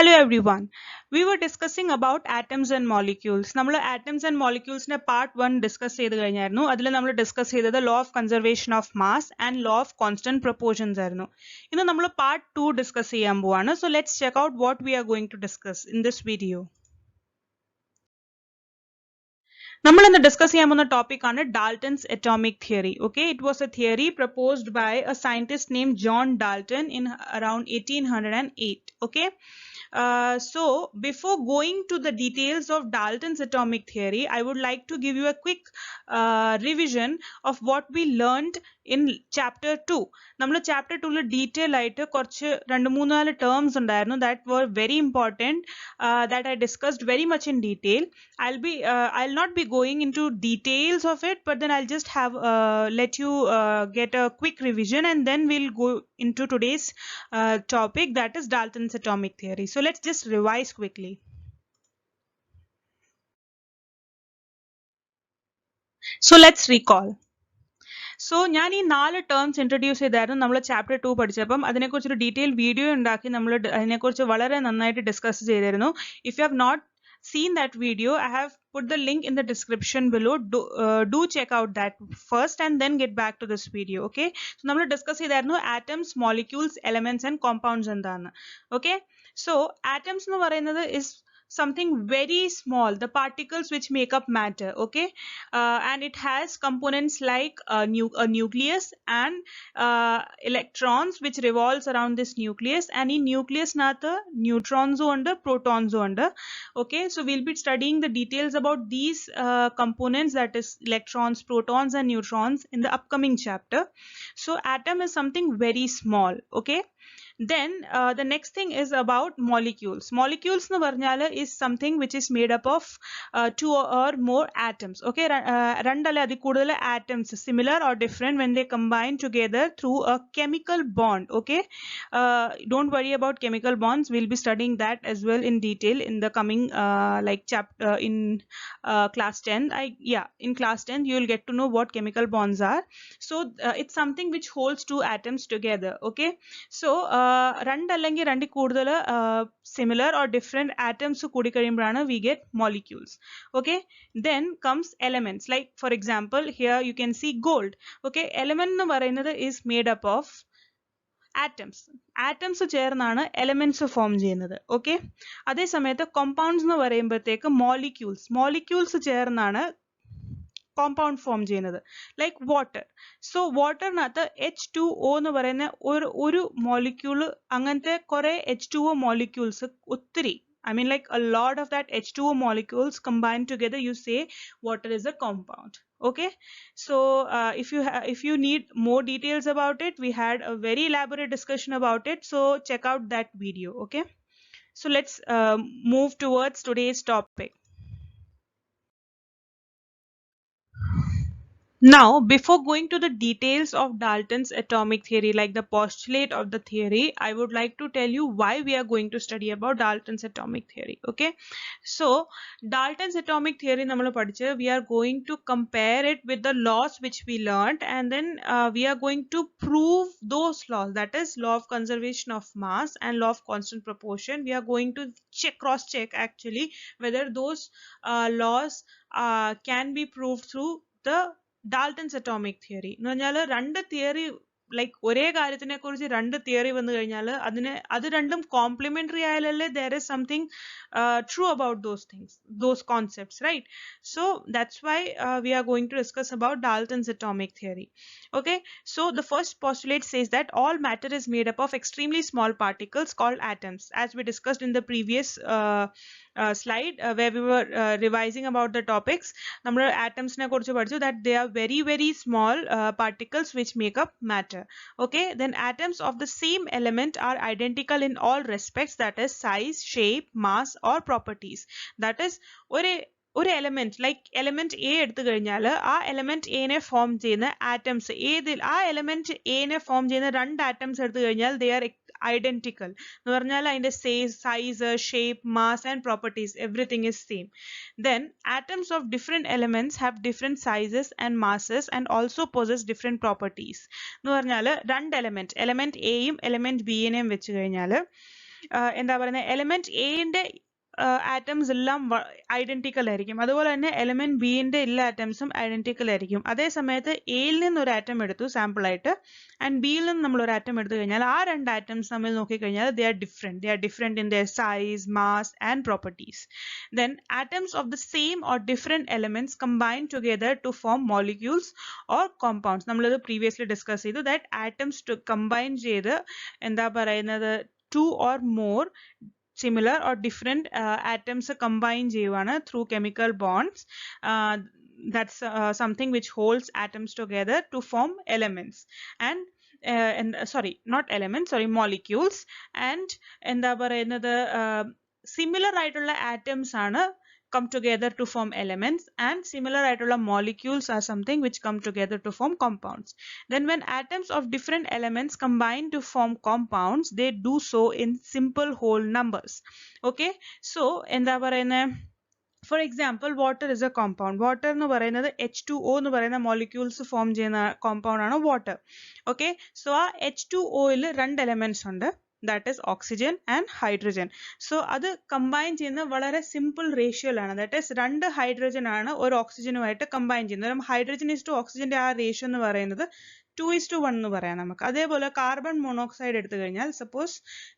Hello everyone. We were discussing about atoms and molecules. നമ്മൾ atoms and molecules നെ part 1 discuss ചെയ്ത് കഴിഞ്ഞായിരുന്നു. അതിൽ നമ്മൾ discuss ചെയ്തത് law of conservation of mass and law of constant proportions ആയിരുന്നു. ഇന്ന് നമ്മൾ part 2 discuss ചെയ്യാൻ പോവാണ്. So let's check out what we are going to discuss in this video. നമ്മൾ ഇന്ന് ഡിസ്കസ് ചെയ്യാൻ പോകുന്ന ടോപ്പിക് ആണ് Dalton's atomic theory. Okay, it was a theory proposed by a scientist named John Dalton in around 1808. Okay. So before going to the details of Dalton's atomic theory, I would like to give you a quick revision of what we learned in chapter 2. നമ്മൾ chapter 2 ൽ detail ആയിട്ട് കുറച്ച് 2-3 terms ഉണ്ടായിരുന്നു that were very important, that I discussed very much in detail. I'll not be going into details of it, but then I'll just have let you get a quick revision, and then we'll go into today's topic, that is Dalton's atomic theory. So let's just revise quickly. So let's recall. So ഞാൻ ഈ 4 terms introduce ചെയ്തായിരുന്നു നമ്മൾ chapter 2 പഠിച്ചപ്പം. അതിനെക്കുറിച്ചൊരു detail video ഉണ്ടാക്കി നമ്മൾ അതിനെക്കുറിച്ച് വളരെ നന്നായിട്ട് ഡിസ്കസ് ചെയ്തിരുന്നു. If you have not seen that video, I have put the link in the description below. Do check out that first and then get back to this video. Okay, so നമ്മൾ discuss ചെയ്തായിരുന്നു atoms, molecules, elements and compounds എന്താണ്. Okay, so atoms എന്ന് പറയുന്നത് is something very small, the particles which make up matter. Okay, and it has components like a nucleus and electrons which revolves around this nucleus, and in nucleus nathu neutrons und protons und. Okay, so we'll be studying the details about these components, that is electrons, protons and neutrons, in the upcoming chapter. So atom is something very small. Okay, then the next thing is about molecules. Molecules nu parnal is something which is made up of 2 or more atoms. Okay, രണ്ടല്ല അതിൽ കൂടുതൽ atoms, similar or different, when they combine together through a chemical bond. Okay, don't worry about chemical bonds, we'll be studying that as well in detail in the coming like chapter in class 10. In class 10 you will get to know what chemical bonds are. So it's something which holds 2 atoms together. Okay, so രണ്ടല്ലെങ്കിൽ രണ്ടിൽ കൂടുതൽ similar or different atoms കൂടി കഴിയുമ്പോഴാണ് we get molecules. Okay, then comes elements, like for example here you can see gold. Okay, element എന്ന് പറയുന്നത് is made up of atoms ചേർന്നാണ് elements form ചെയ്യുന്നത്. Okay, അതേ സമയത്ത് compounds എന്ന് പറയുമ്പോഴത്തേക്ക് molecules ചേർന്നാണ് compound form ചെയ്യുന്നത്, like water. So water nathu H2O എന്ന് പറയുന്ന ഒരു molecule, അങ്ങനത്തെ കുറെ H2O molecules ഒത്തിരി, I mean like a lot of that H2O molecules combined together, you say water is a compound. Okay, so if you need more details about it, we had a very elaborate discussion about it, so check out that video. Okay, so let's move towards today's topic. Now, before going to the details of Dalton's atomic theory, like the postulate of the theory, I would like to tell you why we are going to study about Dalton's atomic theory. Okay, so Dalton's atomic theory nammal padichu, we are going to compare it with the laws which we learned, and then we are going to prove those laws, that is law of conservation of mass and law of constant proportion. We are going to cross check actually whether those laws can be proved through the Dalton's atomic theory. എന്ന് പറഞ്ഞാൽ രണ്ട് theory, like ഒരേ കാര്യത്തിനെ കുറിച്ച് രണ്ട് theory വന്നു കഴിഞ്ഞാൽ അത് രണ്ടും complementary ആയാലല്ലേ there is something true about those things, those concepts, right? So that's why we are going to discuss about Dalton's atomic theory. Okay, so the first postulate says that all matter is made up of extremely small particles called atoms, as we discussed in the previous slide where we were revising about the topics. നമ്മൾ atoms ne kurichu padichu that they are very very small particles which make up matter. Okay, then atoms of the same element are identical in all respects, that is size, shape, mass or properties. That is ഒരു element, like element A എടുത്തു കഴിഞ്ഞാൽ ആ element എനെ form ചെയ്യുന്ന atoms ആ element എനെ form ചെയ്യുന്ന രണ്ട് ആറ്റംസ് എടുത്തു കഴിഞ്ഞാൽ ദേ ആർ identical എന്ന് പറഞ്ഞാൽ അതിന്റെ size, shape, mass and properties, everything is same. Then atoms of different elements have different sizes and masses and also possess different properties. എന്ന് പറഞ്ഞാൽ രണ്ട് element A യും element B നെയും വെച്ച് കഴിഞ്ഞാൽ എന്താ പറയുന്നത്, എലമെന്റ് എന്റെ ആറ്റംസ് എല്ലാം ഐഡന്റിക്കൽ ആയിരിക്കും. അതുപോലെ തന്നെ എലമെന്റ് ബിന്റെ എല്ലാ ആറ്റംസും ഐഡന്റിക്കൽ ആയിരിക്കും. അതേ സമയത്ത് എയിൽ നിന്ന് ഒരു ആറ്റം എടുത്തു സാമ്പിൾ ആയിട്ട്, ആൻഡ് ബിയിൽ നിന്ന് നമ്മൾ ഒരു ആറ്റം എടുത്തു കഴിഞ്ഞാൽ ആ രണ്ട് ആറ്റംസ് തമ്മിൽ നോക്കിക്കഴിഞ്ഞാൽ they are different in there size, mass and properties. Then atoms of the same or different elements combine together to form molecules or compounds. നമ്മളിത് previously discuss ചെയ്തു that atoms to combine ചെയ്ത് എന്താ പറയുന്നത്, two or more similar or different atoms combine ചെയ്യുവാണ് through chemical bonds. That's something which holds atoms together to form elements and sorry, not elements, sorry, molecules. And എന്താ പറയുന്നത്, similar ആയിട്ടുള്ള atoms ആണ് come together to form elements, and similar ആയിട്ടുള്ള molecules are something which come together to form compounds. Then when atoms of different elements combine to form compounds, they do so in simple whole numbers. Okay, so എന്താ പറയുന്നത്, for example, water is a compound. Water എന്ന് പറയുന്നത് H2O എന്ന് പറയുന്ന molecules form ചെയ്യുന്ന compound ആണ് water. Okay, so ആ H2O യിൽ രണ്ട് elements ഉണ്ട്, that is oxygen and hydrogen. So അത് combine ചെയ്യുന്ന വളരെ simple ratio ലാണ്, that is രണ്ട് hydrogen ആണ് ഒരു ഓക്സിജനുമായിട്ട് combine ചെയ്യുന്നത്. hydrogen is to oxygen ആ ratio എന്ന് പറയുന്നത് 2:1 എന്ന് പറയാം നമുക്ക്. അതേപോലെ കാർബൺ മോണോക്സൈഡ് എടുത്തു കഴിഞ്ഞാൽ, suppose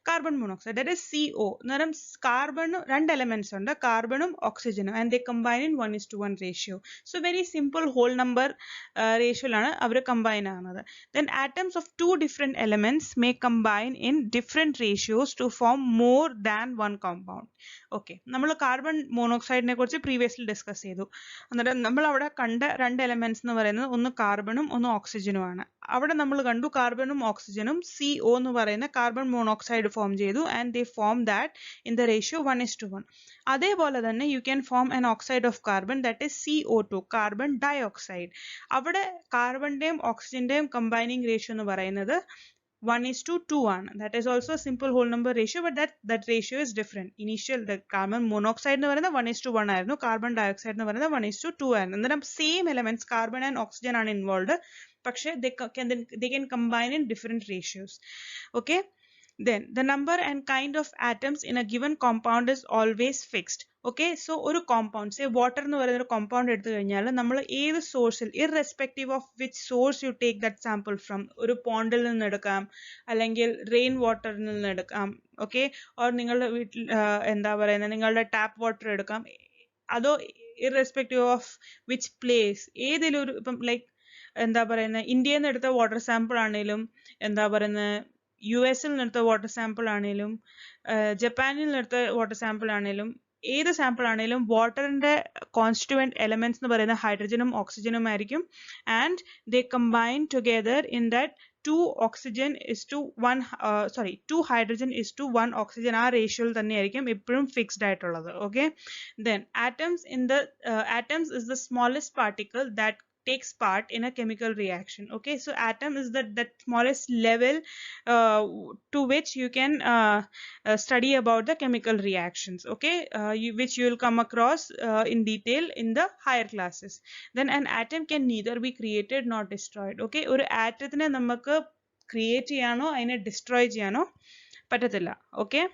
carbon monoxide that is CO, അന്നേരം കാർബൺ രണ്ട് എലമെന്റ്സ് ഉണ്ട്, കാർബണും ഓക്സിജനും, and they combine in 1:1 ratio. So very simple whole number റേഷ്യോയിലാണ് അവർ കമ്പൈൻ ആകുന്നത്. Then atoms of two different elements may combine in different ratios to form more than one compound. Okay, നമ്മൾ carbon മോണോക്സൈഡിനെ കുറിച്ച് previously discuss ചെയ്തു. അന്നേരം നമ്മൾ അവിടെ കണ്ട രണ്ട് എലമെന്റ്സ് എന്ന് പറയുന്നത് ഒന്ന് കാർബണും ഒന്ന് ഓക്സിജനും ആണ്. അവിടെ നമ്മൾ കണ്ടു കാർബണും ഓക്സിജനും CO എന്ന് പറയുന്ന കാർബൺ മോണോക്സൈഡ് ഫോം ചെയ്തു, and they form that in the ratio 1:1. അതേപോലെ തന്നെ you can form an oxide of carbon, that is CO2, carbon dioxide. അവിടെ കാർബണിന്റെയും ഓക്സിജന്റെയും കമ്പൈനിങ് റേഷ്യോ എന്ന് പറയുന്നത് 1:2 ആണ്. That is also a simple whole number ratio, but that ratio is different. Initial the carbon monoxide എന്ന് പറയുന്നത് 1:1 ആയിരുന്നു, carbon dioxide എന്ന് പറയുന്നത് 1:2 ആയിരുന്നു. അന്നേരം same elements carbon and oxygen ആണ് ഇൻവോൾവ്, പക്ഷേ they can combine in different ratios. Okay, then the number and kind of atoms in a given compound is always fixed. Okay, so ഒരു compound, say water എന്ന് പറയുന്ന ഒരു compound എടുത്തു കഴിഞ്ഞാൽ നമ്മൾ ഏത് സോഴ്സിൽ, irrespective of which source you take that sample from, ഒരു പോണ്ടിൽ നിന്ന് എടുക്കാം അല്ലെങ്കിൽ റെയിൻ വാട്ടറിൽ നിന്ന് എടുക്കാം, ഓക്കെ, ഓർ നിങ്ങളുടെ വീട്ടിൽ എന്താ പറയുന്നത് നിങ്ങളുടെ ടാപ്പ് വാട്ടർ എടുക്കാം, അതോ ഇർറെസ്പെക്റ്റീവ് ഓഫ് വിച്ച് പ്ലേസ്, ഏതെങ്കിലും ഒരു, ഇപ്പം ലൈക്ക് എന്താ പറയുന്നത് ഇന്ത്യയിൽ നിന്ന് എടുത്ത വാട്ടർ സാമ്പിൾ ആണെങ്കിലും, എന്താ പറയുന്നത് US-ൽ നിന്നെടുത്ത വാട്ടർ സാമ്പിൾ ആണെങ്കിലും, ജപ്പാനിൽ നിന്നെടുത്ത വാട്ടർ സാമ്പിൾ ആണെങ്കിലും, ഏത് സാമ്പിൾ ആണെങ്കിലും വാട്ടറിന്റെ കോൺസ്റ്റിറ്റ്യൂവന്റ് എലമെന്റ്സ് എന്ന് പറയുന്നത് ഹൈഡ്രജനും ഓക്സിജനും ആയിരിക്കും, and they combine together in that 2 hydrogen is to 1 oxygen. ആ റേഷ്യോയിൽ തന്നെയായിരിക്കും എപ്പോഴും ഫിക്സ്ഡ് ആയിട്ടുള്ളത്. Okay, then atoms is the smallest particle that takes part in a chemical reaction. Okay, so atom is that smallest level to which you can study about the chemical reactions. Okay, which you will come across in detail in the higher classes. Then an atom can neither be created nor destroyed. Okay, ഒരു ആറ്റത്തിനെ നമുക്ക് create ചെയ്യാനോ അതിനെ destroy ചെയ്യാനോ പറ്റത്തില്ല. Okay,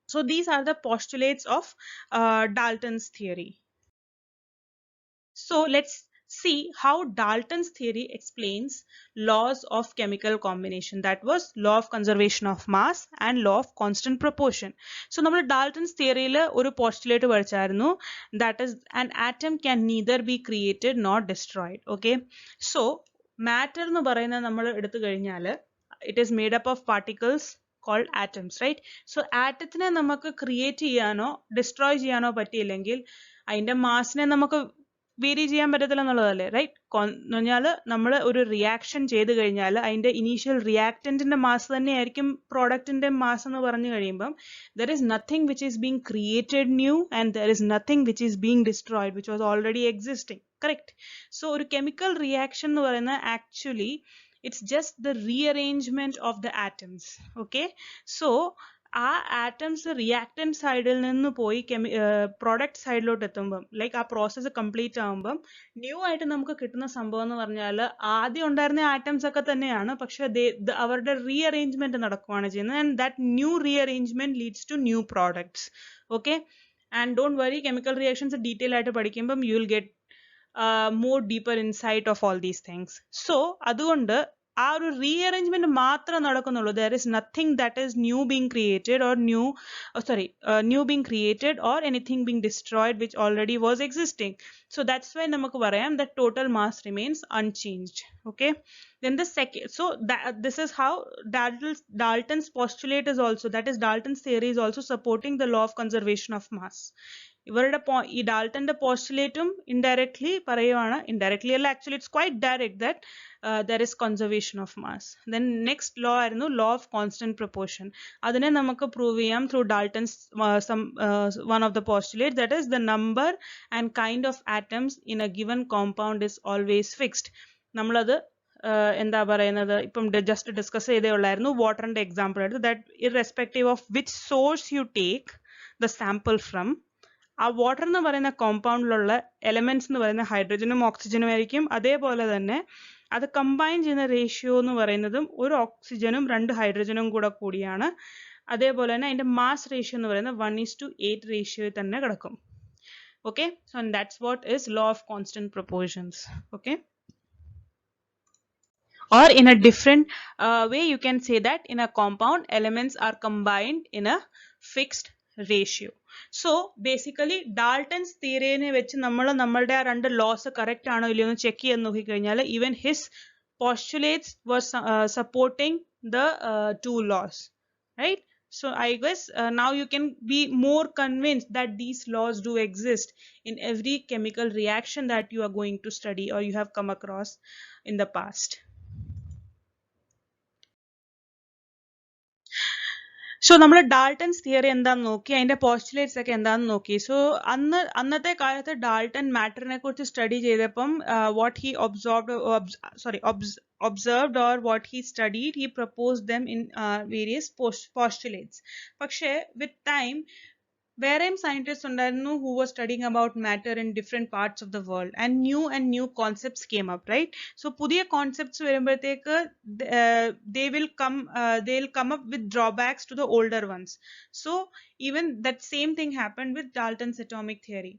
so these are the postulates of Dalton's theory. So let's see how Dalton's theory explains laws of chemical combination. That was law of conservation of mass and law of constant proportion. So നമ്മൾ Dalton's theory യിൽ ഒരു postulate പഠിച്ചായിരുന്നു, that is an atom can neither be created nor destroyed. Okay, so matter എന്ന് പറയുന്നത് നമ്മൾ എടുത്തു കഴിഞ്ഞാൽ it is made up of particles called atoms, right? So ആറ്റത്തിനെ നമുക്ക് create ചെയ്യാനോ ഡിസ്ട്രോയ് ചെയ്യാനോ പറ്റിയില്ലെങ്കിൽ അതിന്റെ മാസിനെ നമുക്ക് വേരി ചെയ്യാൻ പറ്റത്തില്ല എന്നുള്ളതല്ലേ, റൈറ്റ്? എന്ന് പറഞ്ഞാൽ നമ്മൾ ഒരു റിയാക്ഷൻ ചെയ്ത് കഴിഞ്ഞാൽ അതിന്റെ ഇനീഷ്യൽ റിയാക്ടന്റിന്റെ മാസ് തന്നെയായിരിക്കും പ്രോഡക്റ്റിന്റെ മാസ് എന്ന് പറഞ്ഞു കഴിയുമ്പം there is nothing which is being created new and there is nothing which is being destroyed which was already existing, correct? So ഒരു chemical reaction എന്ന് പറയുന്നത് actually it's just the rearrangement of the atoms. Okay, so ആ atoms reactant സൈഡിൽ നിന്ന് പോയി product സൈഡിലോട്ട് എത്തുമ്പം like ആ പ്രോസസ്സ് കംപ്ലീറ്റ് ആകുമ്പം ന്യൂ ആയിട്ട് നമുക്ക് കിട്ടുന്ന സംഭവം എന്ന് പറഞ്ഞാൽ ആദ്യം ഉണ്ടായിരുന്ന ആറ്റംസ് ഒക്കെ തന്നെയാണ്, പക്ഷെ അവരുടെ റീഅറേഞ്ച്മെന്റ് നടക്കുവാണ് ചെയ്യുന്നത്. And that new rearrangement leads to new products. Okay, and don't worry, chemical reactions detail ആയിട്ട് പഠിക്കുമ്പം you will get more deeper insight of all these things. So അതുകൊണ്ട് ആ ഒരു റീഅറേഞ്ച്മെന്റ് മാത്രം നടക്കുന്നുള്ളൂ. There is nothing that is new being created or new being created or anything being destroyed which already was existing. So that's why നമുക്ക് പറയാം that total mass remains unchanged. Okay, then the second, so this is how Dalton's postulate is also, that is Dalton's theory is also supporting the law of conservation of mass. ഇവരുടെ ഈ ഡാൾട്ടന്റെ പോസ്റ്റുലേറ്റും indirectly പറയുവാണ്, indirectly അല്ല, actually it's quite direct, that there is conservation of mass. Then next law ആയിരുന്നു law of constant proportion. അതിനെ നമുക്ക് prove ചെയ്യാം through Dalton's one of the postulates, that is the number and kind of atoms in a given compound is always fixed. നമ്മളത് എന്താ പറയുന്നത്, ഇപ്പം just discuss ചെയ്തേ ഉള്ളായിരുന്നു. വാട്ടറിന്റെ എക്സാമ്പിൾ എടുത്ത്, that irrespective of which source you take the sample from, ആ water എന്ന് പറയുന്ന കോമ്പൗണ്ടിലുള്ള എലമെന്റ്സ് എന്ന് പറയുന്ന ഹൈഡ്രജനും ഓക്സിജനും ആയിരിക്കും. അതേപോലെ തന്നെ അത് കമ്പൈൻ ചെയ്യുന്ന റേഷ്യോ എന്ന് പറയുന്നതും ഒരു ഓക്സിജനും 2 ഹൈഡ്രജനും കൂടിയാണ്. അതേപോലെ തന്നെ അതിന്റെ മാസ് റേഷ്യോ എന്ന് പറയുന്നത് 1:8 റേഷ്യോയിൽ തന്നെ കിടക്കും. Okay, so that's what is law of constant proportions. Okay, or in a different way you can say that in a compound elements are combined in a fixed ratio. So basically Dalton's theory ne vechi നമ്മളുടെ ആ രണ്ട് loss correct ആണോ ഇല്ലയോ എന്ന് check ചെയ്യാൻ നോക്കിക്കഴിഞ്ഞാൽ even his postulates were supporting the two laws, right? So I guess now you can be more convinced that these laws do exist in every chemical reaction that you are going to study or you have come across in the past. So നമ്മൾ Dalton's theory എന്താന്ന് നോക്കി, അതിന്റെ postulates ഒക്കെ എന്താന്ന് നോക്കി. So അന്നത്തെ കാലത്ത് Dalton മാറ്ററിനെ കുറിച്ച് സ്റ്റഡി ചെയ്തപ്പം what he observed or what he studied, he proposed them in various postulates. പക്ഷേ with time വേറെയും സയന്റിസ്റ്റ് ഉണ്ടായിരുന്നു who were studying about matter in different parts of the world, and new concepts came up, right? So പുതിയ concepts വരുമ്പോഴത്തേക്ക് they'll come up with drawbacks to the older ones. So even that same thing happened with Dalton's atomic theory.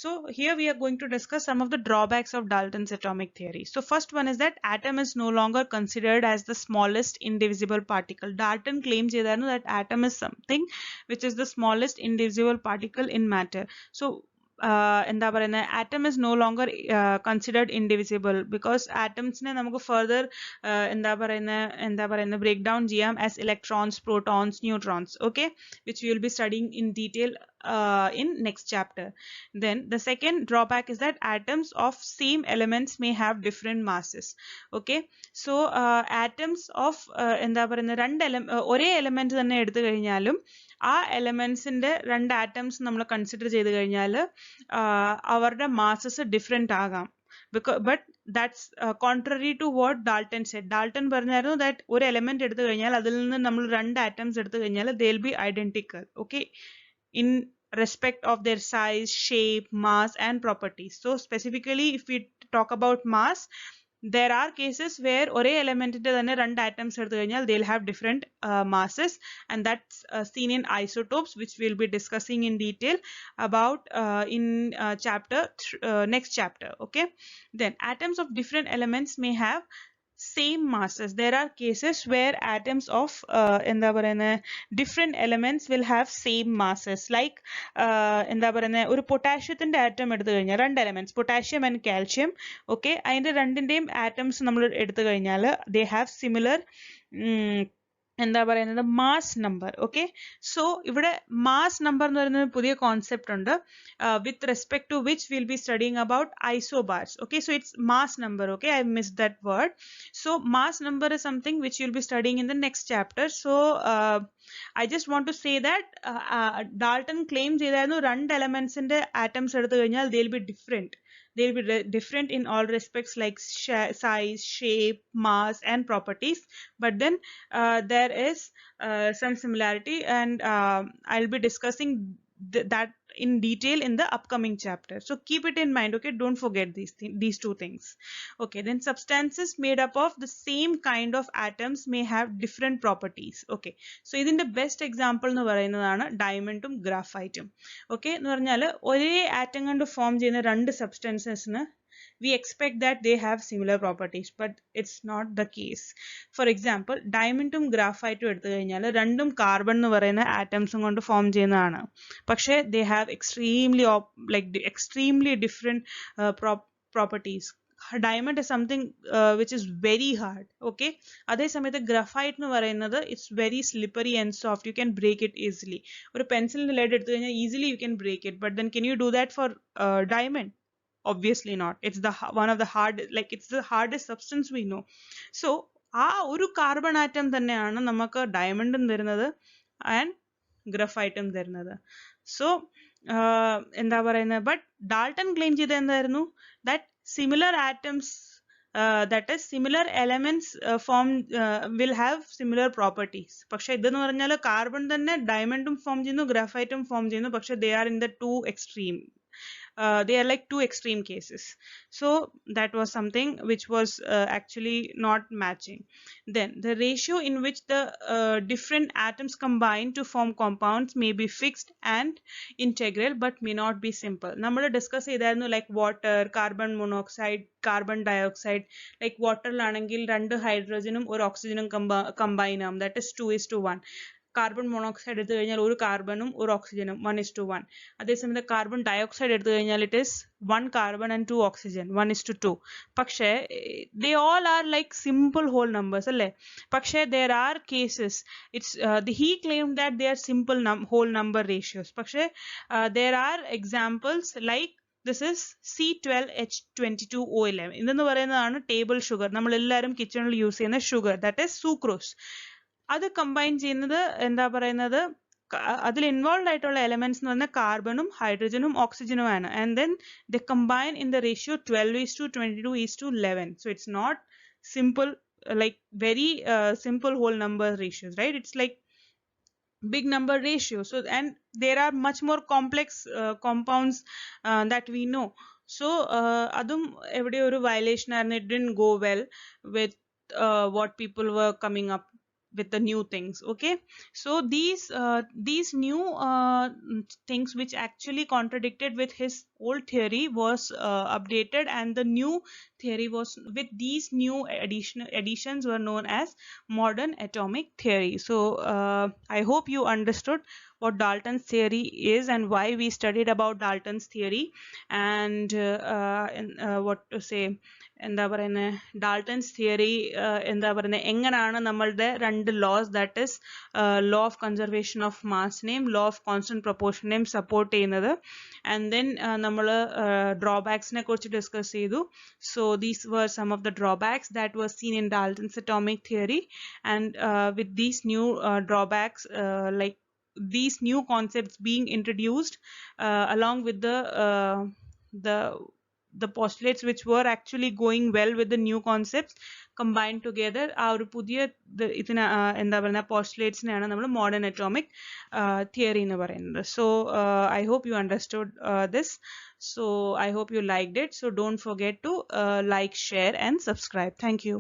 So here we are going to discuss some of the drawbacks of Dalton's atomic theory. So first one is that atom is no longer considered as the smallest indivisible particle. Dalton claims that atom is something which is the smallest indivisible particle in matter. So എന്താ പറയുന്നത്, atom is no longer considered indivisible because atoms നെ നമുക്ക് further എന്താ പറയുന്നത് break down ചെയ്യാം as electrons, protons, neutrons, okay, which we will be studying in detail in next chapter. Then the second drawback is that atoms of same elements may have different masses. Okay, so atoms of എന്താ പറയുന്നത് രണ്ട് ഒരേ element തന്നെ എടുത്തു കഴിഞ്ഞാലും ആ എലമെന്റ്സിന്റെ രണ്ട് atoms നമ്മൾ കൺസിഡർ ചെയ്ത് കഴിഞ്ഞാൽ അവരുടെ മാസസ് ഡിഫറെന്റ് ആകാം. But that's contrary to what Dalton said. Dalton പറഞ്ഞായിരുന്നു that ഒരു എലമെന്റ് എടുത്തു കഴിഞ്ഞാൽ അതിൽ നിന്ന് നമ്മൾ രണ്ട് ആറ്റംസ് എടുത്തു കഴിഞ്ഞാൽ they'll be identical, okay, in respect of their size, shape, mass and properties. So specifically if we talk about mass, there are cases where ഒരേ എലമെന്റിന്റെ തന്നെ രണ്ട് ആറ്റംസ് എടുത്തു കഴിഞ്ഞാൽ they'll have different masses, and that's seen in isotopes, which we'll be discussing in detail about in next chapter. Okay, then atoms of different elements may have same masses. There are cases where atoms of എന്താ പറയുന്നത് different elements will have same masses, like എന്താ പറയുന്നത് ഒരു പൊട്ടാഷ്യത്തിന്റെ atom എടുത്തു കഴിഞ്ഞാൽ രണ്ട് elements potassium and calcium, okay, അതിന്റെ രണ്ടിന്റെയും ആറ്റംസ് നമ്മൾ എടുത്തു കഴിഞ്ഞാൽ they have similar എന്താ പറയുന്നത് മാസ് നമ്പർ. ഓക്കെ, സോ ഇവിടെ മാസ് നമ്പർ എന്ന് പറയുന്ന പുതിയ കോൺസെപ്റ്റ് ഉണ്ട് with respect to which will be studying about isobars. Okay, so it's mass number. Okay, I miss that word. So mass number is something which will be studying in the next chapter. So I just want to say that Dalton claim ചെയ്തായിരുന്നു രണ്ട് എലമെന്റ്സിന്റെ atoms എടുത്തു കഴിഞ്ഞാൽ they'll be different. they'll be different in all respects like size, shape, mass, and properties. But then there is some similarity, and I'll be discussing that in detail in the upcoming chapter. So keep it in mind, okay? Don't forget these two things. Okay, then substances made up of the same kind of atoms may have different properties. Okay, so ഇതിന്റെ best example എന്ന് പറയുന്നതാണ് ഡയമണ്ടും ഗ്രാഫൈറ്റും. Okay എന്ന് പറഞ്ഞാൽ ഒരേ atom കൊണ്ട് form ചെയ്യുന്ന രണ്ട് സബ്സ്റ്റൻസസിന് we expect that they have similar properties, but it's not the case. For example, ഡയമണ്ടും ഗ്രാഫൈറ്റും എടുത്തു കഴിഞ്ഞാൽ രണ്ടും കാർബൺ എന്ന് പറയുന്ന ആറ്റംസും കൊണ്ട് ഫോം ചെയ്യുന്നതാണ്. പക്ഷേ they have extremely different properties. Diamond is something which is very hard. Okay, അതേ സമയത്ത് ഗ്രാഫൈറ്റ് എന്ന് പറയുന്നത് it's very slippery and soft. You can break it easily. ഒരു പെൻസിലിന്റെ ലെഡ് എടുത്തു കഴിഞ്ഞാൽ easily you can break it, but then can you do that for diamond? Obviously not. It's it's the hardest substance we know. So ആ ഒരു carbon atom തന്നെയാണ് നമുക്ക് ഡയമണ്ടും തരുന്നത് and ഗ്രഫൈറ്റും തരുന്നത്. So എന്താ പറയുന്നത്, ബട്ട് ഡാൾട്ടൺ ക്ലെയിം ചെയ്ത എന്തായിരുന്നു, that similar atoms, that is similar elements will have similar properties. പക്ഷെ ഇതെന്ന് പറഞ്ഞാൽ കാർബൺ തന്നെ ഡയമണ്ടും ഫോം ചെയ്യുന്നു, ഗ്രാഫൈറ്റും ഫോം ചെയ്യുന്നു, പക്ഷെ they are in the two extreme. They are like two extreme cases. So that was something which was actually not matching. Then the ratio in which the different atoms combine to form compounds may be fixed and integral but may not be simple. നമ്മൾ discuss ചെയ്തായിരുന്നു like water, carbon monoxide, carbon dioxide. like വാട്ടറിലാണെങ്കിൽ രണ്ട് ഹൈഡ്രജനും ഒരു ഓക്സിജനും combine ആവും, that is 2:1. Carbon monoxide എടുത്തു കഴിഞ്ഞാൽ ഒരു കാർബണും ഒരു ഓക്സിജനും 1:1. അതേസമയത്ത് കാർബൺ ഡയോക്സൈഡ് എടുത്തു കഴിഞ്ഞാൽ it is 1 carbon and 2 oxygen 1:2. പക്ഷേ they all are like simple whole numbers അല്ലേ. പക്ഷേ there are cases, he claimed that they are simple whole number ratios. പക്ഷേ there are examples like this is C12H22O11. ഇതെന്ന് പറയുന്നതാണ് table sugar, നമ്മൾ എല്ലാവരും കിച്ചണിൽ use ചെയ്യുന്ന ഷുഗർ, that is sucrose. അത് കമ്പൈൻ ചെയ്യുന്നത് എന്താ പറയുന്നത്, അതിൽ ഇൻവോൾവ് ആയിട്ടുള്ള എലമെന്റ്സ് എന്ന് പറഞ്ഞാൽ കാർബണും ഹൈഡ്രജനും ഓക്സിജനുമാണ്. And then the combine in the ratio 12:22:11. So it's not simple, like very simple whole number ratios, right? It's like big number ratio. So and there are much more complex compounds that we know. So adum evide oru violation aanu, it didn't go well with what people were coming up with the new things. Okay, so these new things which actually contradicted with his old theory was updated, and the new theory was with these new additions were known as modern atomic theory. So I hope you understood what Dalton's theory is and why we studied about Dalton's theory, and what to say, എന്താ പറയുന്നത്, Dalton's theory എന്താ പറയുന്നത്, എങ്ങനെയാണ് നമ്മളുടെ രണ്ട് laws, that is law of conservation of മാസിനെയും law of constant പ്രൊപ്പോർഷനെയും support ചെയ്യുന്നത്. ആൻഡ് ദെൻ നമ്മൾ ഡ്രോബാക്സിനെ കുറിച്ച് ഡിസ്കസ് ചെയ്തു. So these were some of the drawbacks that were seen in Dalton's atomic theory, and with these new drawbacks, like these new concepts being introduced along with the postulates which were actually going well with the new concepts combined together, ആ ഒരു പുതിയ ഇതിന് എന്താ പറയുക പോസ്റ്റുലേറ്റ്സിനെയാണ് നമ്മൾ modern atomic theory എന്ന് പറയുന്നത്. So I hope you understood this. So I hope you liked it. So don't forget to like, share and subscribe. Thank you.